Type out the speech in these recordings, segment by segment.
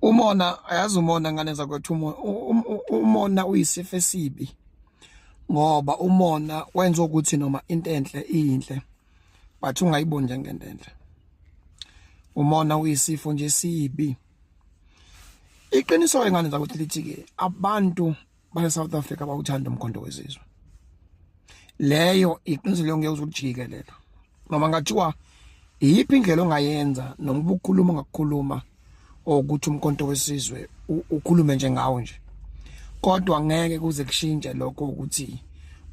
Umona ayazi umona ngane zakwethu umona uyisifo esibi ngoba umona wenza ukuthi noma into enhle iyinhle but ungayiboni njengento enhle. Umona uyisifo nje sibi. Iqiniso ngane zakwethu lithi ke abantu base South Africa bawuthanda umkhonto wesizwe. Leyo iqiniso leyo ngeke uzujikelele. Noma ngathiwa iyiphi indlela ongayenza noma ubukhuluma ngakukhuluma ukuthi umkhonto wesizwe ukhulume nje ngawo nje. Kodwa ngeke kuze kushintshe lokho ukuthi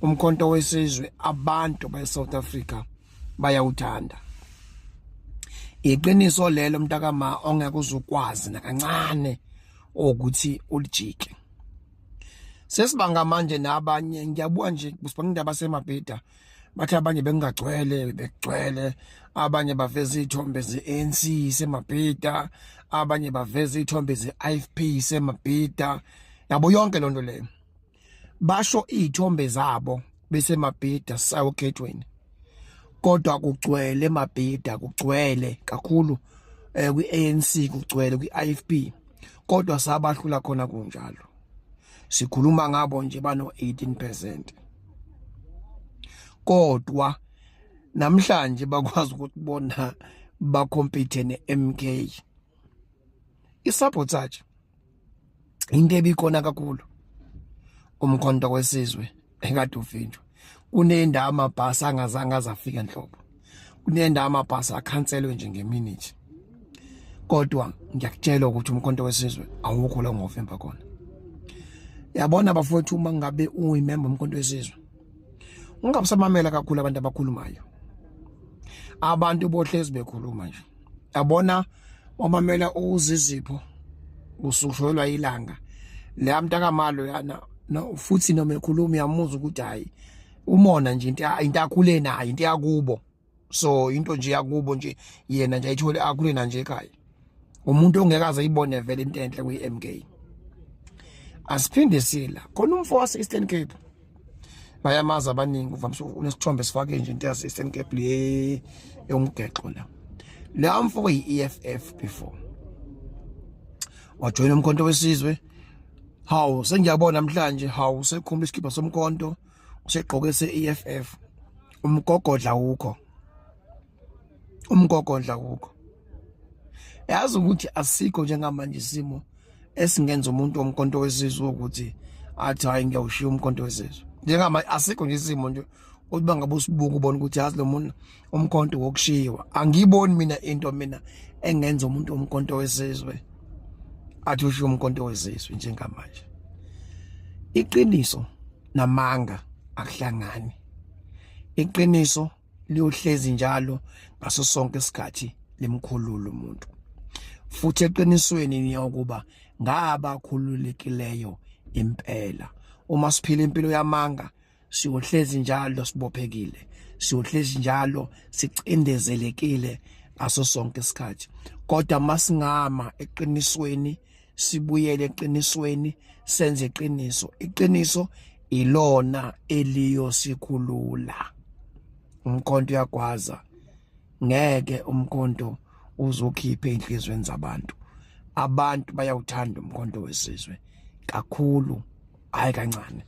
umkhonto wesizwe abantu base South Africa bayawuthanda. Iqiniso lelo mntakama ongeke uzukwazi nakancane ukuthi ulijike. Sesibanga manje nabanye ngiyabuka nje kusibangindaba semabhida bathi abanye bengagcwele begcwele, abanye baveza izithombe ze-ANC semabhida, abanye baveza izithombe ze-IFP semabhida. Yabo yonke lonto leyo basho izithombe zabo besemabhida sawo gateway, kodwa kugcwele emabhida, kugcwele kakhulu kwi-ANC, kugcwele kwi-IFP, kodwa sabahlula khona kunjalo. Sikhuluma ngabo nje bano 18%, kodwa namhlanje bakwazi ukuthi bona bakompete ne-MK. Isabotage into ebikhona kakhulu umkhonto wesizwe ekade uvinjwa. Kunendawo amabhasi angazange azafika enhlobo, kunendawo amabhasi akhanselwe nje ngeminute, kodwa ngiyakutshela ukuthi umkhonto wesizwe awukho la ngofemba khona. Yabona bafowethu, uma ngabe uyimember umkhonto wesizwe ungabusamamela kakhulu abantu abakhulumayo. Abantu bohlezi bekhuluma nje. Yabona wamamela uzizipho usushoyelwa ilanga le mntakamalo yana futhi noma ekhuluma uyamuzwa ukuthi hayi umona nje into akhule nayo, into yakubo, so into nje yakubo nje yena nje ayithole akhule na nje ekhaya. Umuntu ongekaze ayibone vele into enhle kwi-MK. Asiphinde sila khona umfo wase Eastern Cape bayamaza abaningi uvamise unesithombe sifake nje into yase Eastern Cape le yomgexo la. Le mfo kuyi-EFF before wajoyina umkhonto wesizwe. Hawu sengiyabona namhlanje hawu sekhumbula isikipha somkhonto usegqoke se-EFF. Umgogodla ukho, umgogodla ukho. Yazi ukuthi asikho njengamanje isimo esingenza umuntu womkhonto wesizwe ukuthi athi hayi ngiyawushiya umkhonto wesizwe. Njengamanje asikho nje isimo nje ukuthi bangabe usibuka ubona ukuthi yazi lo muntu umkhonto wokushiwa. Angiyiboni mina into mina engenza umuntu womkhonto wesizwe athi ushiya umkhonto wesizwe njengamanje. Iqiniso namanga akuhlangani. Iqiniso liyohlezi njalo ngaso sonke isikhathi limkhulula umuntu. Futhi eqinisweni niyokuba ngabakhululekileyo impela. Uma siphila impilo yamanga siyohlezi njalo sibophekile, siyohlezi njalo sicindezelekile ngaso sonke isikhathi. Kodwa masingama eqinisweni, sibuyele eqinisweni, senze iqiniso. Iqiniso ilona eliyosikhulula. Umkhonto uyagwaza, ngeke umkhonto uzokhipha enhlizweni zabantu. Abantu bayawuthanda umkhonto wesizwe kakhulu, hayi kancane.